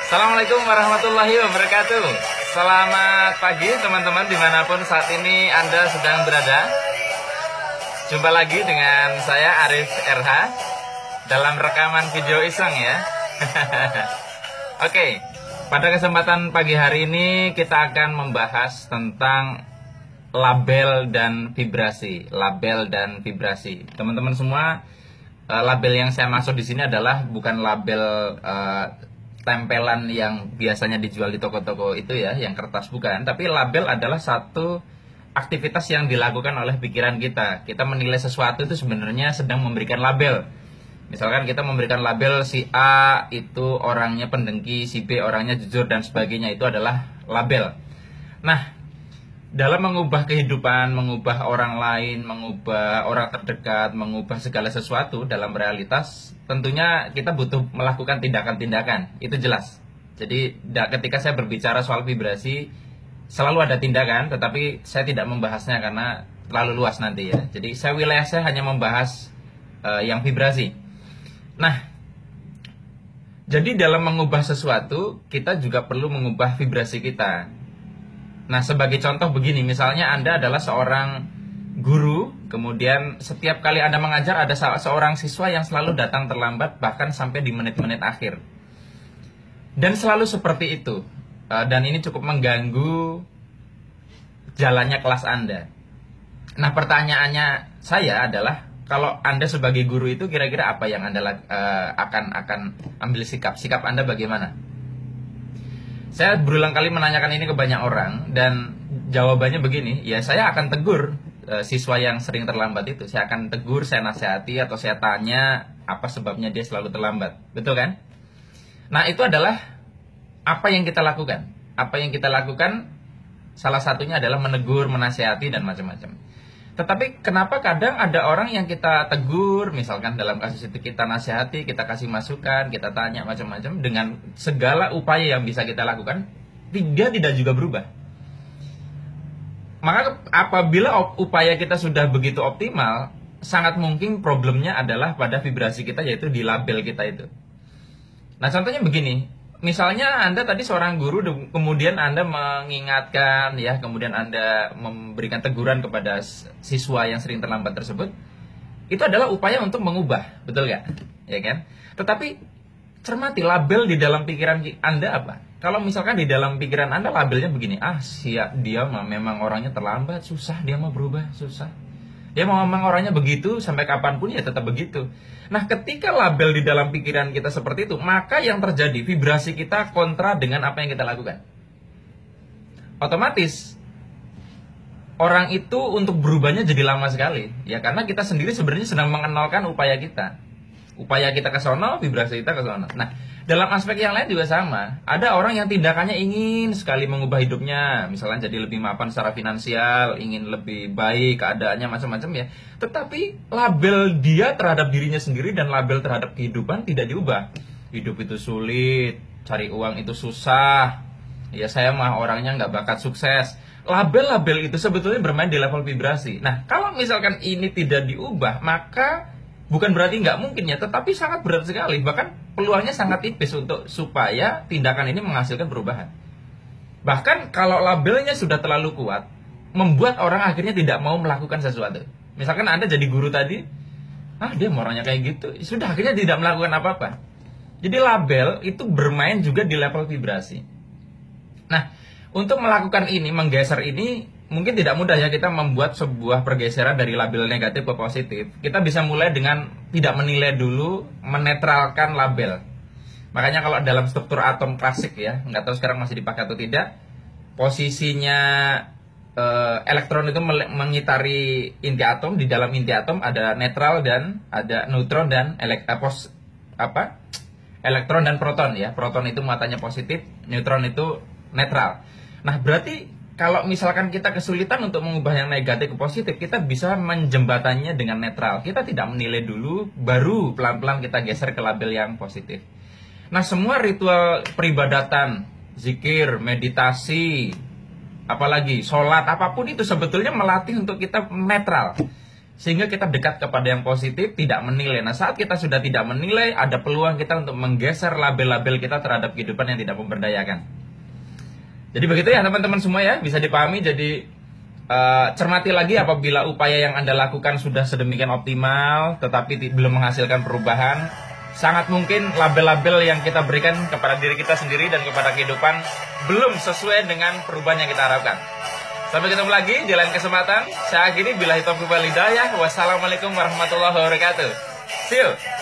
Assalamualaikum warahmatullahi wabarakatuh. Selamat pagi teman-teman dimanapun saat ini Anda sedang berada. Jumpa lagi dengan saya Arif RH dalam rekaman video iseng ya. Oke, pada kesempatan pagi hari ini kita akan membahas tentang label dan vibrasi. Label dan vibrasi. Teman-teman semua, label yang saya maksud di sini adalah bukan label tempelan yang biasanya dijual di toko-toko itu ya, yang kertas, bukan. Tapi label adalah satu aktivitas yang dilakukan oleh pikiran kita. Kita menilai sesuatu itu sebenarnya sedang memberikan label. Misalkan kita memberikan label si A itu orangnya pendengki, si B orangnya jujur dan sebagainya, itu adalah label. Nah, dalam mengubah kehidupan, mengubah orang lain, mengubah orang terdekat, mengubah segala sesuatu dalam realitas, tentunya kita butuh melakukan tindakan-tindakan, itu jelas. Jadi ketika saya berbicara soal vibrasi, selalu ada tindakan, tetapi saya tidak membahasnya karena terlalu luas nanti ya. Jadi wilayah saya hanya membahas yang vibrasi. Nah, jadi dalam mengubah sesuatu, kita juga perlu mengubah vibrasi kita. Nah, sebagai contoh begini, misalnya Anda adalah seorang guru, kemudian setiap kali Anda mengajar ada seorang siswa yang selalu datang terlambat, bahkan sampai di menit-menit akhir. Dan selalu seperti itu. Dan ini cukup mengganggu jalannya kelas Anda. Nah, pertanyaannya saya adalah, kalau Anda sebagai guru itu kira-kira apa yang Anda akan ambil sikap? Sikap Anda bagaimana? Saya berulang kali menanyakan ini ke banyak orang dan jawabannya begini, ya saya akan tegur siswa yang sering terlambat itu. Saya akan tegur, saya nasihati, atau saya tanya apa sebabnya dia selalu terlambat. Betul kan? Nah, itu adalah apa yang kita lakukan. Apa yang kita lakukan salah satunya adalah menegur, menasihati, dan macam-macam. Tetapi kenapa kadang ada orang yang kita tegur, misalkan dalam kasus itu kita nasihati, kita kasih masukan, kita tanya macam-macam, dengan segala upaya yang bisa kita lakukan, dia tidak juga berubah. Maka apabila upaya kita sudah begitu optimal, sangat mungkin problemnya adalah pada vibrasi kita, yaitu di label kita itu. Nah, contohnya begini. Misalnya Anda tadi seorang guru, kemudian Anda mengingatkan ya, kemudian Anda memberikan teguran kepada siswa yang sering terlambat tersebut. Itu adalah upaya untuk mengubah, betul nggak? Ya kan? Tetapi cermati label di dalam pikiran Anda apa? Kalau misalkan di dalam pikiran Anda labelnya begini, dia memang orangnya terlambat, susah dia mau berubah, susah. Dia memang orangnya begitu, sampai kapanpun ya tetap begitu. Nah, ketika label di dalam pikiran kita seperti itu, maka yang terjadi, vibrasi kita kontra dengan apa yang kita lakukan. Otomatis, orang itu untuk berubahnya jadi lama sekali. Ya, karena kita sendiri sebenarnya sedang mengenalkan upaya kita. Upaya kita ke sono, vibrasi kita ke sono. Nah, dalam aspek yang lain juga sama. Ada orang yang tindakannya ingin sekali mengubah hidupnya, misalnya jadi lebih mapan secara finansial, ingin lebih baik keadaannya, macam-macam ya. Tetapi label dia terhadap dirinya sendiri dan label terhadap kehidupan tidak diubah. Hidup itu sulit, cari uang itu susah, ya saya mah orangnya nggak bakat sukses. Label-label itu sebetulnya bermain di level vibrasi. Nah, kalau misalkan ini tidak diubah, maka bukan berarti nggak mungkin ya, tetapi sangat berat sekali. Bahkan peluangnya sangat tipis supaya tindakan ini menghasilkan perubahan. Bahkan kalau labelnya sudah terlalu kuat, membuat orang akhirnya tidak mau melakukan sesuatu. Misalkan Anda jadi guru tadi, dia orangnya kayak gitu, sudah akhirnya tidak melakukan apa-apa. Jadi label itu bermain juga di level vibrasi. Nah, untuk melakukan ini, menggeser ini, mungkin tidak mudah ya kita membuat sebuah pergeseran dari label negatif ke positif. Kita bisa mulai dengan tidak menilai dulu, menetralkan label. Makanya kalau dalam struktur atom klasik ya, nggak tahu sekarang masih dipakai atau tidak, posisinya elektron itu mengitari inti atom. Di dalam inti atom ada netral dan ada neutron dan elektron dan proton ya. Proton itu muatannya positif, neutron itu netral. Nah, berarti kalau misalkan kita kesulitan untuk mengubah yang negatif ke positif, kita bisa menjembatannya dengan netral. Kita tidak menilai dulu, baru pelan-pelan kita geser ke label yang positif. Nah, semua ritual peribadatan, zikir, meditasi, apalagi sholat, apapun itu sebetulnya melatih untuk kita netral. sehingga kita dekat kepada yang positif, tidak menilai. Nah, saat kita sudah tidak menilai, ada peluang kita untuk menggeser label-label kita terhadap kehidupan yang tidak memberdayakan. Jadi begitu ya teman-teman semua ya, bisa dipahami. Jadi cermati lagi apabila upaya yang Anda lakukan sudah sedemikian optimal tetapi belum menghasilkan perubahan, sangat mungkin label-label yang kita berikan kepada diri kita sendiri dan kepada kehidupan belum sesuai dengan perubahan yang kita harapkan. Sampai ketemu lagi di lain kesempatan. Saya akhiri, billahi taufiq wal hidayah. Wassalamualaikum warahmatullahi wabarakatuh. See you.